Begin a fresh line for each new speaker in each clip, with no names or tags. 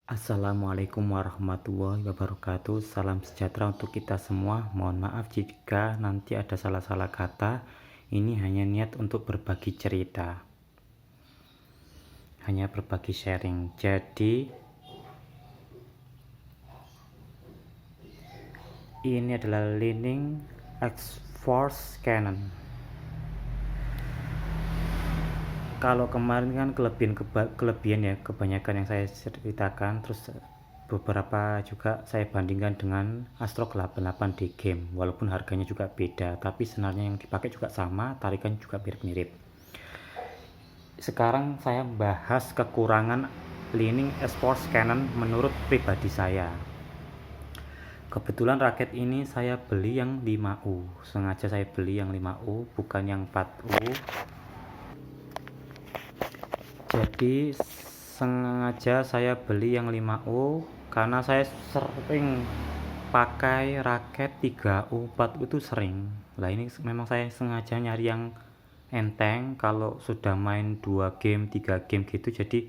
Assalamualaikum warahmatullahi wabarakatuh. Salam sejahtera untuk kita semua. Mohon maaf jika nanti ada salah-salah kata. Ini hanya niat untuk berbagi cerita, hanya berbagi sharing. Jadi ini adalah Li-Ning X-Force Canon. Kalau kemarin kan kelebihan ya, kebanyakan yang saya ceritakan, terus beberapa juga saya bandingkan dengan Astro 88 di game, walaupun harganya juga beda, tapi senarnya yang dipakai juga sama, tarikan juga mirip-mirip. Sekarang saya bahas kekurangan Li-Ning X-Force Canon menurut pribadi saya. Kebetulan raket ini saya beli yang 5U, sengaja saya beli yang 5U bukan yang 4U. Jadi sengaja saya beli yang 5U karena saya sering pakai raket 3U, 4U itu sering. Lah ini memang saya sengaja nyari yang enteng kalau sudah main 2 game, 3 game gitu, jadi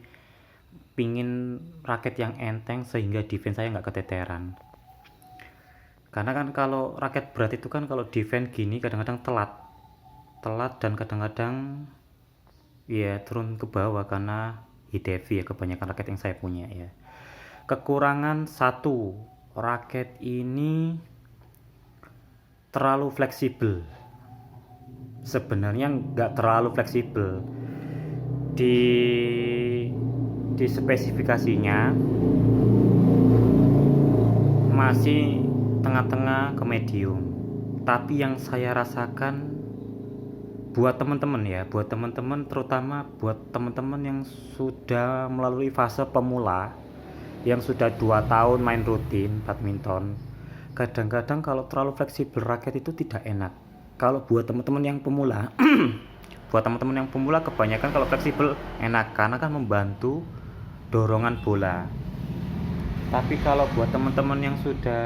pingin raket yang enteng sehingga defense saya nggak keteteran. Karena kan kalau raket berat itu kan kalau defense gini kadang-kadang telat dan kadang-kadang ya turun ke bawah karena hit heavy ya, kebanyakan raket yang saya punya ya. Kekurangan satu, raket ini terlalu fleksibel. Sebenarnya nggak terlalu fleksibel. Di spesifikasinya masih tengah-tengah ke medium. Tapi yang saya rasakan buat teman-teman terutama buat teman-teman yang sudah melalui fase pemula, yang sudah 2 tahun main rutin badminton, kadang-kadang kalau terlalu fleksibel raket itu tidak enak. Kalau buat teman-teman yang pemula buat teman-teman yang pemula kebanyakan kalau fleksibel enak karena kan membantu dorongan bola. Tapi kalau buat teman-teman yang sudah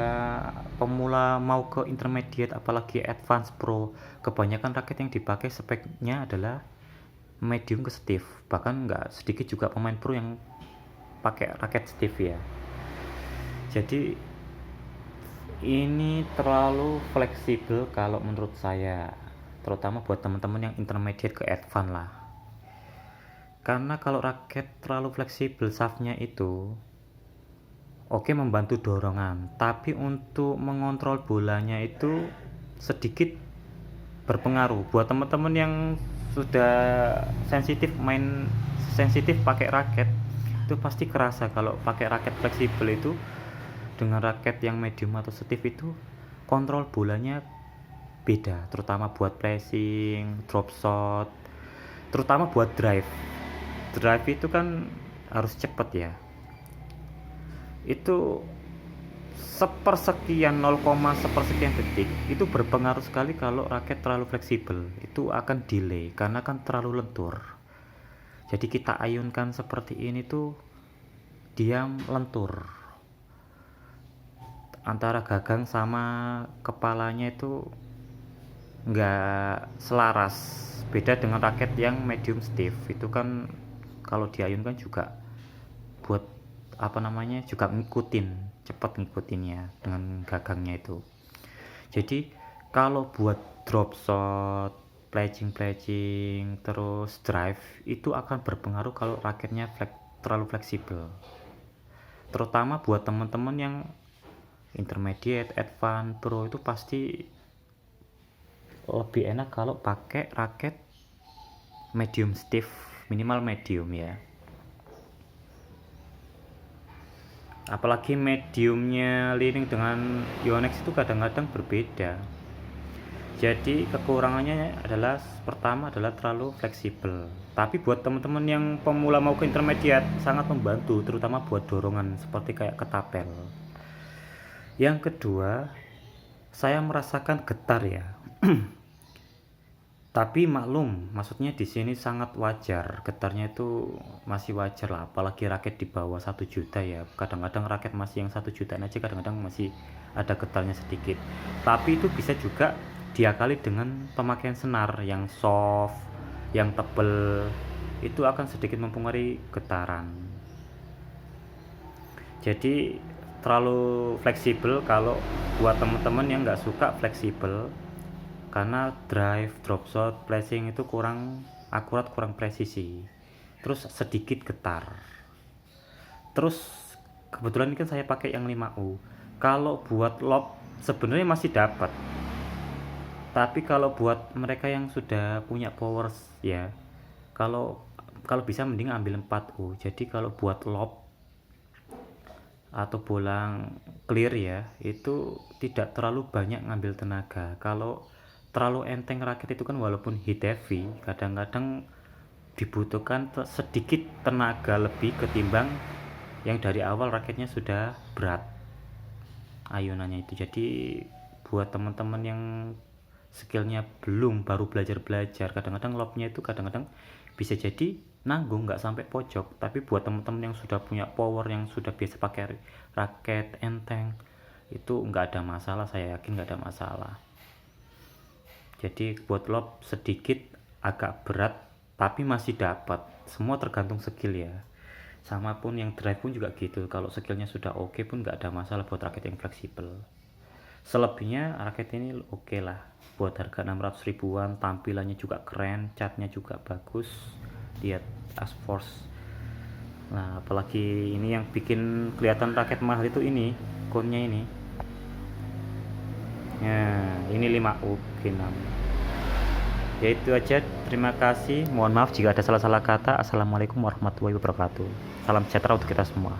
pemula mau ke intermediate apalagi advance pro, kebanyakan raket yang dipakai speknya adalah medium ke stiff. Bahkan nggak sedikit juga pemain pro yang pakai raket stiff ya. Jadi ini terlalu fleksibel kalau menurut saya, terutama buat teman-teman yang intermediate ke advance lah. Karena kalau raket terlalu fleksibel shaftnya itu oke membantu dorongan, tapi untuk mengontrol bolanya itu sedikit berpengaruh. Buat teman-teman yang sudah sensitif pakai raket, itu pasti kerasa kalau pakai raket fleksibel itu dengan raket yang medium atau stiff itu kontrol bolanya beda, terutama buat pressing, drop shot, terutama buat drive itu kan harus cepet ya. Itu sepersekian 0, sepersekian detik itu berpengaruh sekali. Kalau raket terlalu fleksibel itu akan delay karena kan terlalu lentur. Jadi kita ayunkan seperti ini tuh dia lentur, antara gagang sama kepalanya itu nggak selaras. Beda dengan raket yang medium stiff itu kan kalau diayunkan juga buat juga cepat ngikutinnya dengan gagangnya itu. Jadi kalau buat drop shot, pledging terus drive itu akan berpengaruh kalau raketnya terlalu fleksibel, terutama buat teman-teman yang intermediate, advance, pro itu pasti lebih enak kalau pakai raket medium stiff, minimal medium ya. Apalagi mediumnya Li-Ning dengan Yonex itu kadang-kadang berbeda. Jadi kekurangannya adalah pertama adalah terlalu fleksibel. Tapi buat teman-teman yang pemula mau ke intermediate sangat membantu, terutama buat dorongan seperti kayak ketapel. Yang kedua, saya merasakan getar ya. Tapi maklum, maksudnya di sini sangat wajar, getarnya itu masih wajar lah, apalagi raket di bawah 1 juta ya. Kadang-kadang raket masih yang 1 jutaan aja kadang-kadang masih ada getarnya sedikit. Tapi itu bisa juga diakali dengan pemakaian senar yang soft, yang tebel, itu akan sedikit mempengaruhi getaran. Jadi terlalu fleksibel kalau buat teman-teman yang nggak suka fleksibel, karena drive, drop shot, flashing itu kurang akurat, kurang presisi, terus sedikit getar. Terus kebetulan ini kan saya pakai yang 5U. Kalau buat lob sebenarnya masih dapat, tapi kalau buat mereka yang sudah punya power ya, kalau kalau bisa mending ambil 4U. Jadi kalau buat lob atau bola clear ya, itu tidak terlalu banyak ngambil tenaga. Kalau terlalu enteng raket itu kan, walaupun hit heavy, kadang-kadang dibutuhkan sedikit tenaga lebih ketimbang yang dari awal raketnya sudah berat ayunannya itu. Jadi buat teman-teman yang skillnya belum, baru belajar, kadang-kadang lobnya itu kadang-kadang bisa jadi nanggung, nggak sampai pojok. Tapi buat teman-teman yang sudah punya power, yang sudah biasa pakai raket enteng, itu nggak ada masalah, saya yakin nggak ada masalah. Jadi buat lob sedikit agak berat tapi masih dapat, semua tergantung skill ya. Sama pun yang drive pun juga gitu, kalau skillnya sudah oke pun nggak ada masalah buat raket yang fleksibel. Selebihnya raket ini oke lah, buat harga 600 ribuan, tampilannya juga keren, catnya juga bagus, lihat Asforce. Nah, apalagi ini yang bikin kelihatan raket mahal itu ini konnya ini. Nah, ini 5U G6. Ya itu aja, terima kasih. Mohon maaf jika ada salah-salah kata. Assalamualaikum warahmatullahi wabarakatuh. Salam sejahtera untuk kita semua.